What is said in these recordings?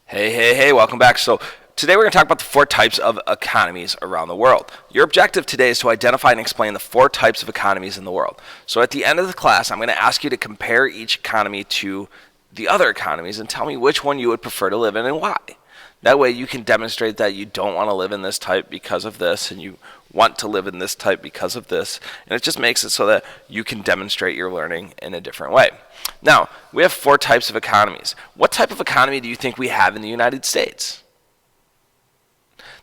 Hey, welcome back. So, today we're going to talk about the four types of economies around the world. Your objective today is to identify and explain the four types of economies in the world. So, at the end of the class, I'm going to ask you to compare each economy to the other economies and tell me which one you would prefer to live in and why. That way, you can demonstrate that you don't want to live in this type because of this, and you want to live in this type because of this. And it just makes it so that you can demonstrate your learning in a different way. Now, we have four types of economies. What type of economy do you think we have in the United States?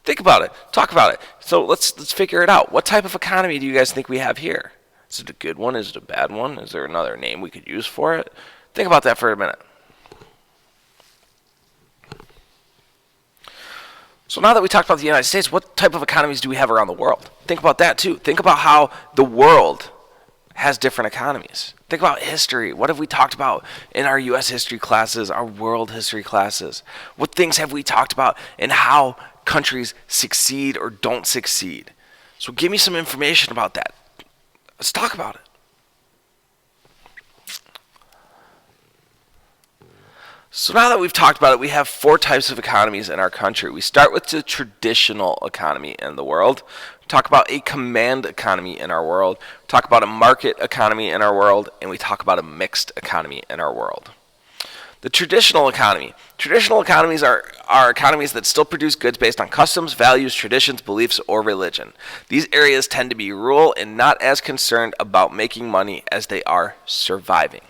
Think about it. Talk about it. So let's figure it out. What type of economy do you guys think we have here? Is it a good one? Is it a bad one? Is there another name we could use for it? Think about that for a minute. So now that we talked about the United States, what type of economies do we have around the world? Think about that too. Think about how the world has different economies. Think about history. What have we talked about in our U.S. history classes, our world history classes? What things have we talked about and how countries succeed or don't succeed? So give me some information about that. Let's talk about it. So now that we've talked about it, we have four types of economies in our country. We start with the traditional economy in the world. We talk about a command economy in our world. We talk about a market economy in our world. And we talk about a mixed economy in our world. The traditional economy. Traditional economies are economies that still produce goods based on customs, values, traditions, beliefs, or religion. These areas tend to be rural and not as concerned about making money as they are surviving.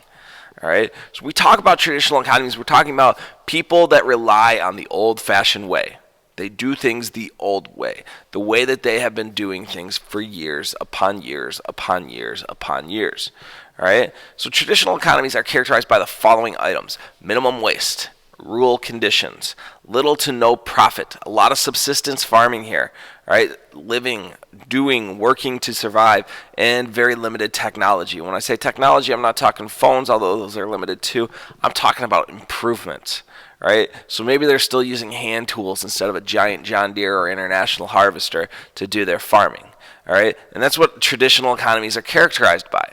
All right. So we talk about traditional economies. We're talking about people that rely on the old-fashioned way. They do things the old way, the way that they have been doing things for years upon years upon years upon years. All right. So traditional economies are characterized by the following items: minimum waste, rural conditions, little to no profit, a lot of subsistence farming here, right? Living, doing, working to survive, and very limited technology. When I say technology, I'm not talking phones, although those are limited too. I'm talking about improvements, right? So maybe they're still using hand tools instead of a giant John Deere or International Harvester to do their farming, all right? And that's what traditional economies are characterized by,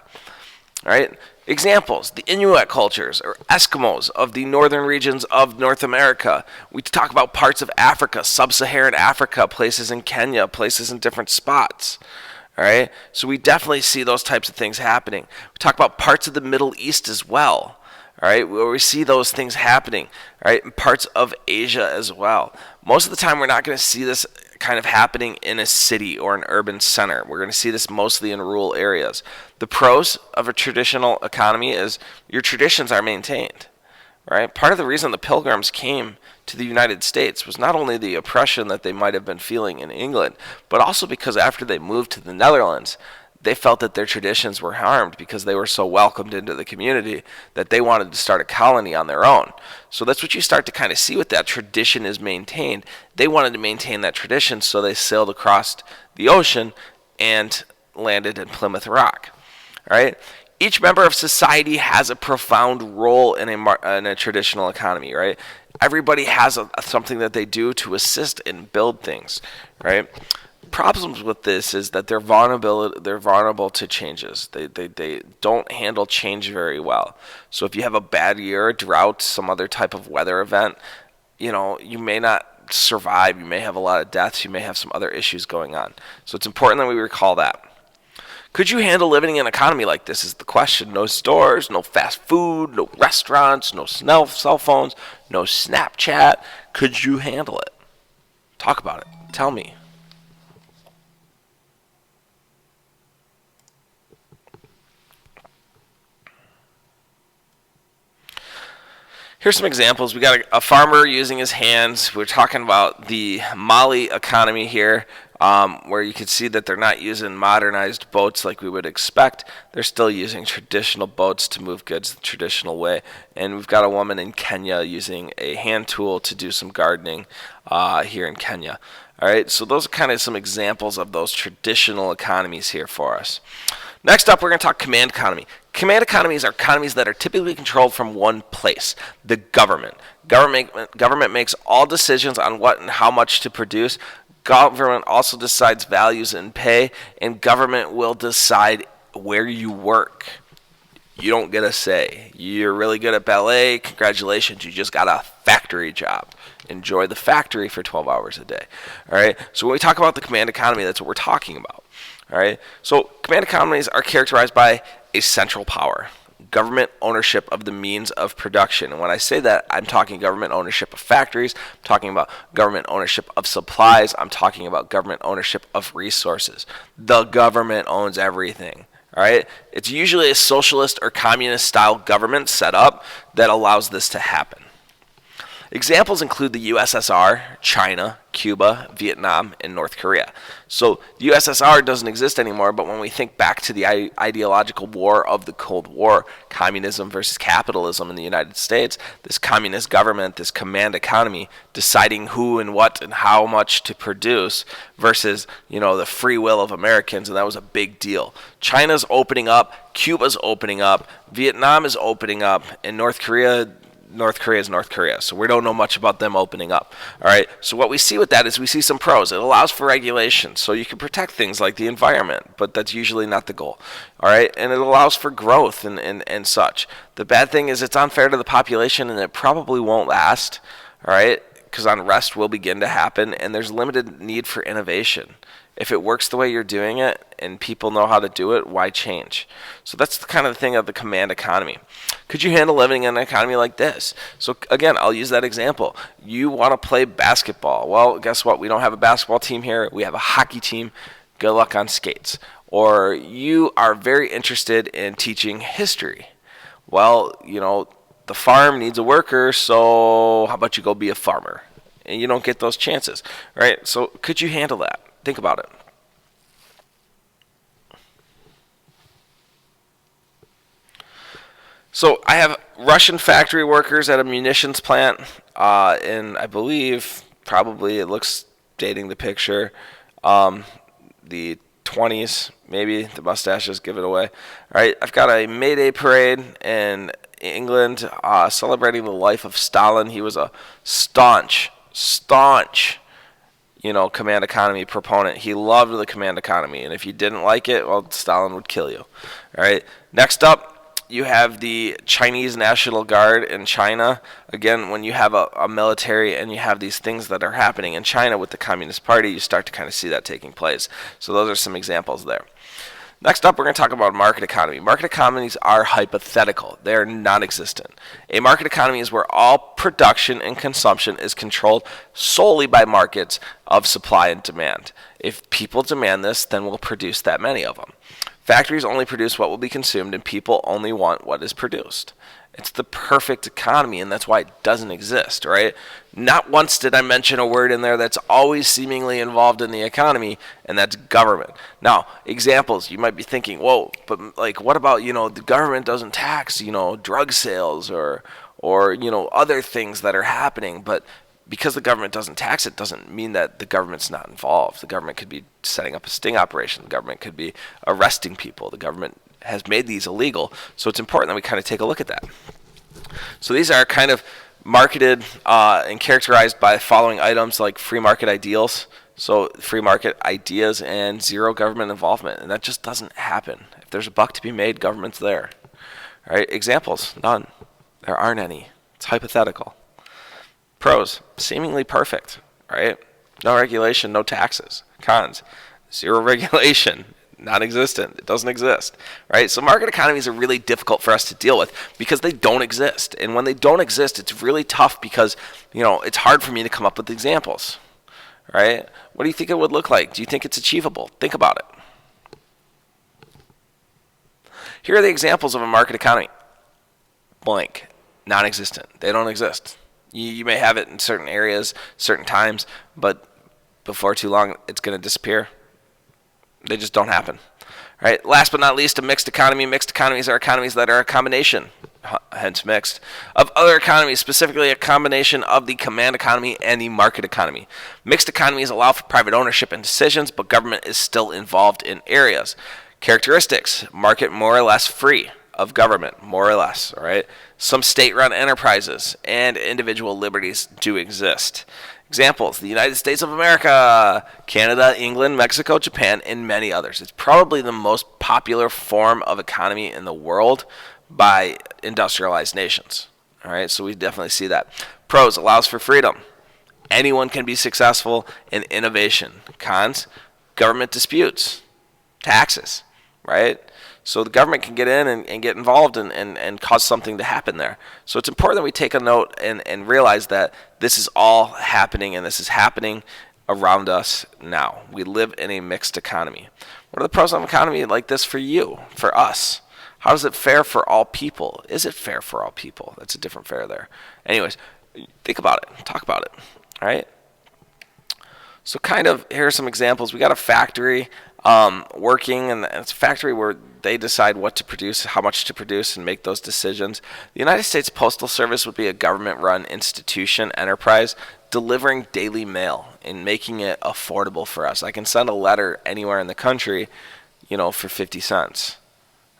all right? Examples: the Inuit cultures or Eskimos of the northern regions of North America. We talk about parts of Africa, sub-Saharan Africa, places in Kenya, places in different spots. All right, so we definitely see those types of things happening. We talk about parts of the Middle East as well. All right, where we see those things happening. All right, and parts of Asia as well. Most of the time, we're not going to see this kind of happening in a city or an urban center. We're going to see this mostly in rural areas. The pros of a traditional economy is your traditions are maintained, right? Part of the reason the Pilgrims came to the United States was not only the oppression that they might have been feeling in England, but also because after they moved to the Netherlands, they felt that their traditions were harmed because they were so welcomed into the community that they wanted to start a colony on their own. So that's what you start to kind of see with that. Tradition is maintained. They wanted to maintain that tradition, so they sailed across the ocean and landed in Plymouth Rock. All right? Each member of society has a profound role in a traditional economy, right? Everybody has something that they do to assist and build things, right? Problems with this is that they're vulnerable to changes. They don't handle change very well. So if you have a bad year, a drought, some other type of weather event, you may not survive. You may have a lot of deaths. You may have some other issues going on. So it's important that we recall that. Could you handle living in an economy like this is the question. No stores, no fast food, no restaurants, no cell phones, no Snapchat. Could you handle it? Talk about it. Tell me. Here's some examples. We got a farmer using his hands. We're talking about the Mali economy here, where you can see that they're not using modernized boats like we would expect. They're still using traditional boats to move goods the traditional way. And we've got a woman in Kenya using a hand tool to do some gardening here in Kenya. All right, so those are kind of some examples of those traditional economies here for us. Next up, we're going to talk command economy. Command economies are economies that are typically controlled from one place, the government. Government makes all decisions on what and how much to produce. Government also decides values and pay, and government will decide where you work. You don't get a say. You're really good at ballet. Congratulations. You just got a factory job. Enjoy the factory for 12 hours a day. All right. So when we talk about the command economy, that's what we're talking about. All right. So command economies are characterized by a central power, government ownership of the means of production. And when I say that, I'm talking government ownership of factories. I'm talking about government ownership of supplies. I'm talking about government ownership of resources. The government owns everything. All right. It's usually a socialist or communist style government set up that allows this to happen. Examples include the USSR, China, Cuba, Vietnam, and North Korea. So the USSR doesn't exist anymore, but when we think back to the ideological war of the Cold War, communism versus capitalism in the United States, this communist government, this command economy, deciding who and what and how much to produce versus, the free will of Americans, and that was a big deal. China's opening up, Cuba's opening up, Vietnam is opening up, and North Korea is North Korea, so we don't know much about them opening up. All right, so what we see with that is we see some pros. It allows for regulation, so you can protect things like the environment, but that's usually not the goal. All right, and it allows for growth and such. The bad thing is it's unfair to the population, and it probably won't last. All right, because unrest will begin to happen, and there's limited need for innovation. If it works the way you're doing it and people know how to do it, why change? So that's the kind of thing of the command economy. Could you handle living in an economy like this? So again, I'll use that example. You want to play basketball. Well, guess what? We don't have a basketball team here. We have a hockey team. Good luck on skates. Or you are very interested in teaching history. Well, the farm needs a worker, so how about you go be a farmer? And you don't get those chances, right? So could you handle that? Think about it. So I have Russian factory workers at a munitions plant in, I believe, probably it looks, dating the picture, the 20s, maybe. The mustaches give it away. All right, I've got a May Day parade in England celebrating the life of Stalin. He was a staunch command economy proponent. He loved the command economy, and if you didn't like it, well, Stalin would kill you. All right. Next up, you have the Chinese National Guard in China. Again, when you have a military and you have these things that are happening in China with the Communist Party, you start to kind of see that taking place. So those are some examples there. Next up, we're going to talk about market economy. Market economies are hypothetical. They are non-existent. A market economy is where all production and consumption is controlled solely by markets of supply and demand. If people demand this, then we'll produce that many of them. Factories only produce what will be consumed, and people only want what is produced. It's the perfect economy, and that's why it doesn't exist, right? Not once did I mention a word in there that's always seemingly involved in the economy, and that's government. Now, examples, you might be thinking, whoa, but what about, the government doesn't tax, drug sales or other things that are happening, but because the government doesn't tax it doesn't mean that the government's not involved. The government could be setting up a sting operation. The government could be arresting people. The government has made these illegal, so it's important that we kind of take a look at that. So these are kind of marketed and characterized by following items like free market ideals, so free market ideas and zero government involvement, and that just doesn't happen. If there's a buck to be made, government's there. All right, examples, none. There aren't any. It's hypothetical. Pros, seemingly perfect, right? No regulation, no taxes. Cons, zero regulation, non-existent. It doesn't exist, right? So market economies are really difficult for us to deal with because they don't exist. And when they don't exist, it's really tough because, it's hard for me to come up with examples, right? What do you think it would look like? Do you think it's achievable? Think about it. Here are the examples of a market economy. Blank, non-existent. They don't exist. You may have it in certain areas, certain times, but before too long, it's going to disappear. They just don't happen. All right. Last but not least, a mixed economy. Mixed economies are economies that are a combination, hence mixed, of other economies, specifically a combination of the command economy and the market economy. Mixed economies allow for private ownership and decisions, but government is still involved in areas. Characteristics: market more or less free of government, more or less, all right? Some state-run enterprises and individual liberties do exist. Examples: the United States of America, Canada, England, Mexico, Japan, and many others. It's probably the most popular form of economy in the world, by industrialized nations. All right, so we definitely see that. Pros, allows for freedom. Anyone can be successful in innovation. Cons, government disputes, taxes, right? So the government can get in and get involved and cause something to happen there. So it's important that we take a note and realize that this is all happening, and this is happening around us now. We live in a mixed economy. What are the pros of an economy like this for you, for us? How is it fair for all people? Is it fair for all people? That's a different fair there. Anyways, think about it. Talk about it. All right? So kind of, here are some examples. We got a factory working, and it's a factory where they decide what to produce, how much to produce, and make those decisions. The United States Postal Service would be a government-run institution, enterprise, delivering daily mail and making it affordable for us. I can send a letter anywhere in the country, for 50 cents.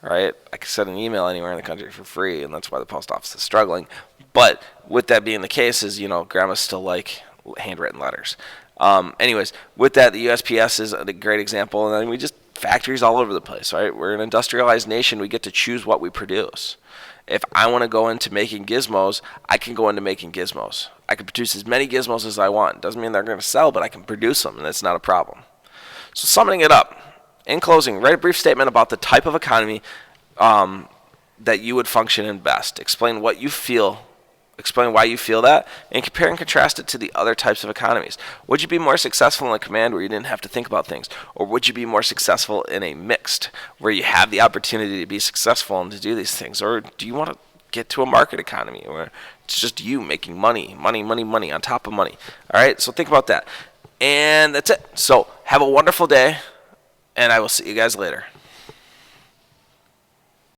Right? I can send an email anywhere in the country for free, and that's why the post office is struggling. But with that being the case, grandmas still like handwritten letters. Anyways, with that, the USPS is a great example, and then we just factories all over the place, right? We're an industrialized nation. We get to choose what we produce. If I want to go into making gizmos, I can go into making gizmos. I can produce as many gizmos as I want. Doesn't mean they're going to sell, but I can produce them, and that's not a problem. So summing it up, in closing, write a brief statement about the type of economy that you would function in best. Explain what you feel. Explain why you feel that, and compare and contrast it to the other types of economies. Would you be more successful in a command where you didn't have to think about things? Or would you be more successful in a mixed, where you have the opportunity to be successful and to do these things? Or do you want to get to a market economy where it's just you making money on top of money? All right, so think about that. And that's it. So have a wonderful day, and I will see you guys later.